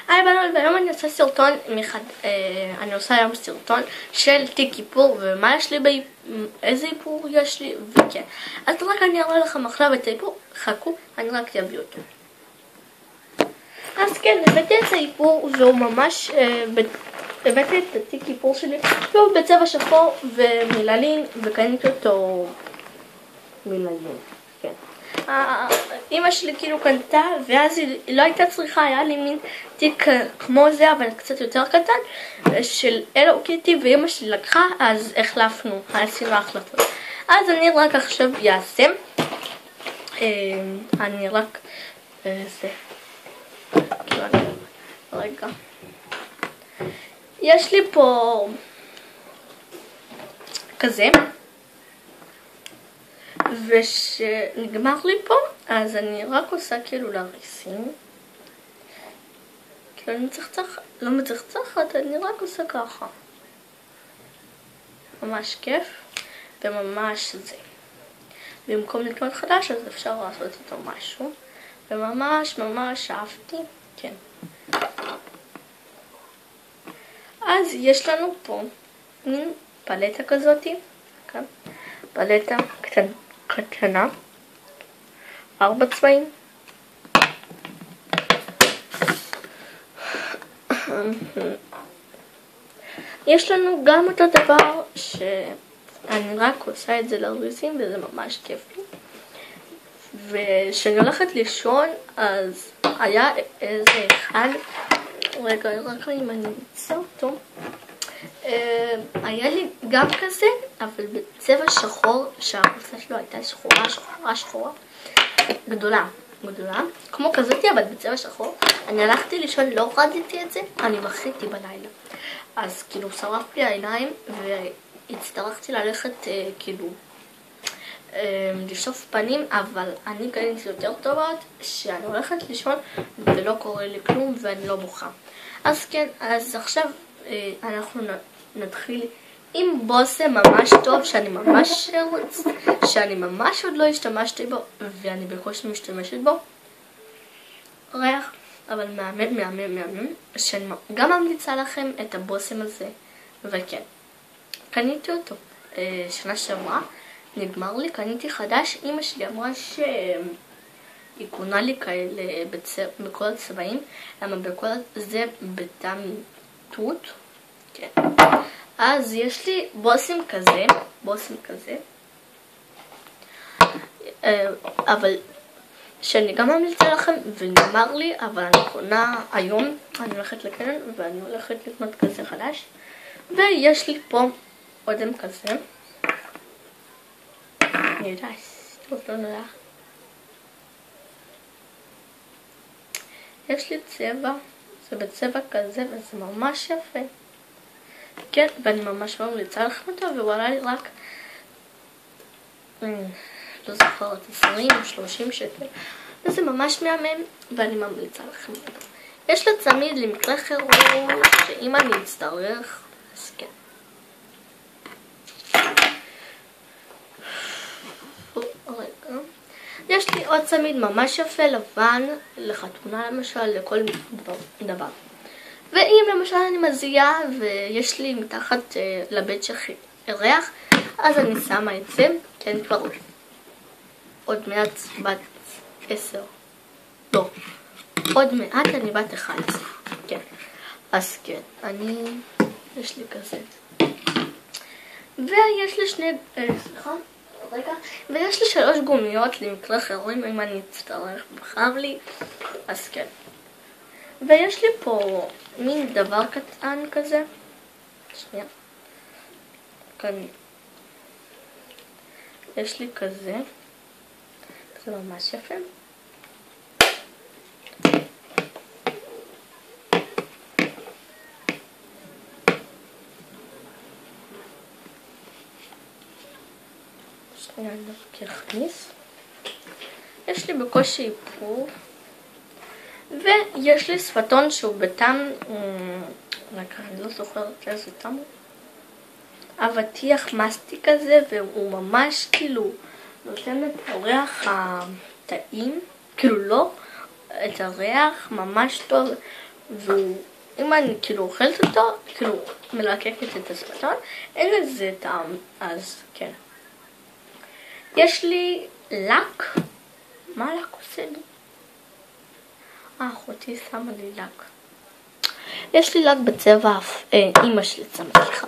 היי בנות, והיום אני עושה סרטון אני עושה היום סרטון של תיק איפור ומה יש לי איזה איפור יש לי וכן. אז רק אני אראה לכם עכשיו את האיפור, חכו, אני רק אביא אותו. אז כן, הבאתי את האיפור והוא ממש, הבאתי את התיק איפור שלי והוא בצבע שחור ומיללין וקניתי אותו מיללין, כן. אמא שלי כאילו קנתה ואז היא לא הייתה צריכה, היה לי מין תיק כמו זה אבל קצת יותר קטן של אלו קיטי ואמא שלי לקחה, אז החלפנו, עשינו החלפות. אז אני רק עכשיו אעשה, אני רק זה רגע, יש לי פה כזה ושנגמר לי פה, אז אני רק עושה כאילו לריסים, כאילו אני לא מצחצחת, אני רק עושה ככה, ממש כיף וממש זה. במקום לקנות חדש אז אפשר לעשות איתו משהו וממש ממש אהבתי, כן. אז יש לנו פה מין פלטה כזאת, כן? פלטה קטנה, 4 צבעים. יש לנו גם אותו דבר שאני רק עושה את זה לריסים וזה ממש כיף לי. וכשאני הולכת לישון אז היה איזה אחד, רגע, רק אם אני אמצא אותו, היה לי גם כזה, אבל בצבע שחור, שהחולצה שלו הייתה שחורה, גדולה, כמו כזאת, אבל בצבע שחור. אני הלכתי לישון, לא הורדתי את זה, אני בכיתי בלילה. אז כאילו שרף לי העיניים, והצטרכתי ללכת כאילו לשטוף פנים, אבל אני קניתי יותר טובות, שאני הולכת לישון ולא קורה לי כלום ואני לא בוכה. אז כן, אז עכשיו אנחנו נתחיל עם בושם ממש טוב שאני ממש עוד לא השתמשתי בו ואני בקושי משתמשת בו, ריח אבל מהמם, שאני גם ממליצה לכם את הבושם הזה. וכן, קניתי אותו שנה שעברה, נגמר לי, קניתי חדש. אמא שלי אמרה שהיא קונה לי כאלה בכל הצבעים, למה בכל זה בטעם תות, כן. אז יש לי בושם כזה, אבל שאני גם ממליצה לכם ונגמר לי, אבל אני קונה היום, אני הולכת לקנון ואני הולכת לקנות כזה חדש. ויש לי פה אודם כזה, אני יודעת, טוב לא נראה, יש לי צבע, זה בצבע כזה וזה ממש יפה, כן, ואני ממש ממליצה לכם אותו, והוא עלה לי רק לא זוכרת 20 או 30 שקל, וזה ממש מהמם ואני ממליצה לכם אותו. יש לו צמיד למקרה חירום שאם אני אצטרך, אז כן. יש לי עוד צמיד ממש יפה לבן לחתונה למשל, לכל דבר. ואם למשל אני מזיעה ויש לי מתחת לבית ריח, אז אני שמה את זה, כן, כבר עוד מעט בת 10, לא, עוד מעט אני בת 11, כן. אז כן, יש לי כזה. ויש לי ויש לי 3 גומיות למקרה חירום אם אני אצטרך, בחר לי, אז כן. ויש לי פה מין דבר קטן כזה, שנייה, כאן יש לי כזה, זה ממש יפה. שנייה, אני רק אכניס. יש לי בקושי איפור. ויש לי שפתון שהוא בטעם, אני לא זוכרת איזה טעם הוא, אבטיח מסטיק כזה, והוא ממש כאילו נותן את הריח הטעים, כאילו לא, את הריח ממש טוב, ואם אני כאילו אוכלת אותו, כאילו מלקקת את השפתון, אין לזה טעם, אז כן. יש לי לק. מה לק עושה לי? אחותי שמה לי לק. יש לי לק בצבע, אמא שלי שמה, סליחה.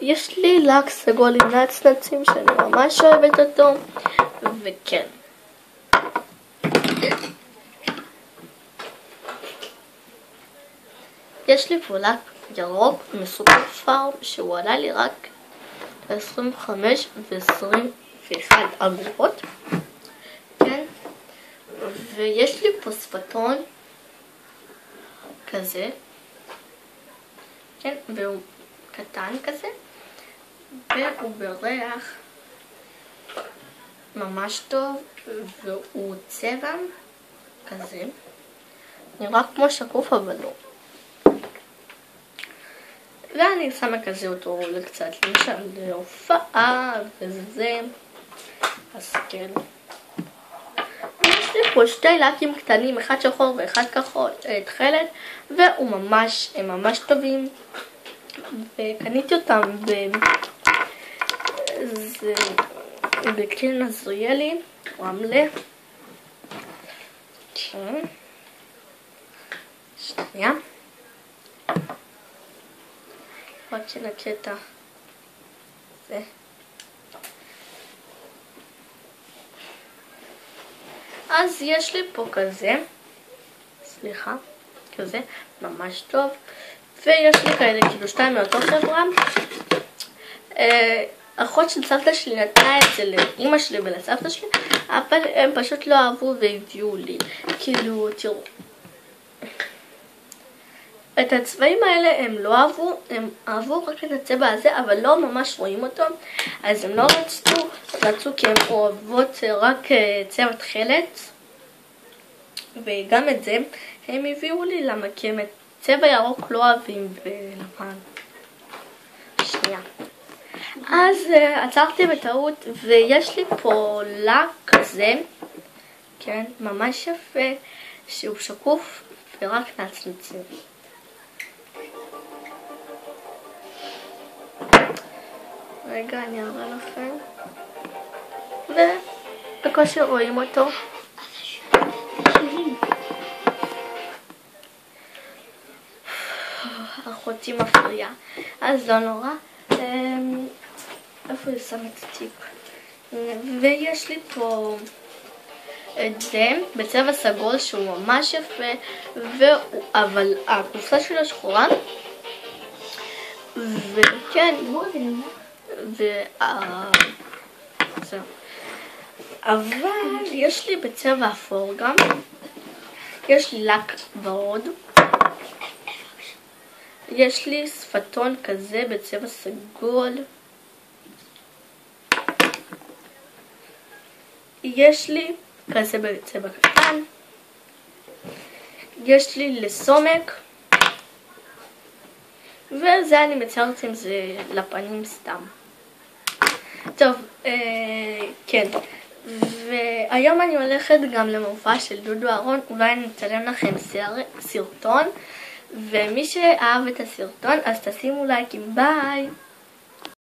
יש לי לק סגול עם נצנצים שאני ממש אוהבת אותו, וכן. יש לי פה לק ירוק מסופר פארם שהוא עלה לי רק 25 ו-21 אגורות. כן. ויש לי פה שפתון כזה. כן, והוא קטן כזה. והוא בריח ממש טוב, והוא צבע כזה. נראה כמו שקוף אבל לא. ואני שמה כזה אותו לקצת, למשל להופעה וזה, אז כן. יש לי פה שתי לקים קטנים, אחד שחור ואחד כחול, תכלת, והוא ממש טובים, וקניתי אותם בקליל נזריאלי, רמלה. כן. שנייה. רק שנקה את זה. אז יש לי פה כזה, סליחה, כזה, ממש טוב. ויש לי כאלה כאילו 2 מאותו חברה. אחות של סבתא שלי נתנה את זה לאמא שלי ולסבתא שלי, אבל הם פשוט לא אהבו והביאו לי. כאילו, תראו. את הצבעים האלה הם לא אהבו, הם אהבו רק את הצבע הזה, אבל לא ממש רואים אותו, אז הם לא רצו כי הם אוהבות רק צבע תכלת, וגם את זה הם הביאו לי, למה כי הם את צבע ירוק לא אוהבים ולבן. שנייה. אז עצרתי בטעות, ויש לי פה לק כזה, כן, ממש יפה, שהוא שקוף ורק נצנצים. רגע, אני אראה לכם. ובקושי רואים אותו. אחותי מפריעה. אז לא נורא. איפה היא שם את התיק? ויש לי פה את זה בצבע סגול שהוא ממש יפה, אבל הקופסה שלו שחורה. וכן, אבל יש לי בצבע אפור גם, יש לי לק ורוד, יש לי שפתון כזה בצבע סגול, יש לי כזה בצבע קטן, יש לי לסומק, וזה אני מציירת עם זה לפנים סתם. טוב, כן. והיום אני הולכת גם למופע של דודו אהרון, אולי אני אצלם לכם סרטון, ומי שאהב את הסרטון אז תשימו לייקים, ביי!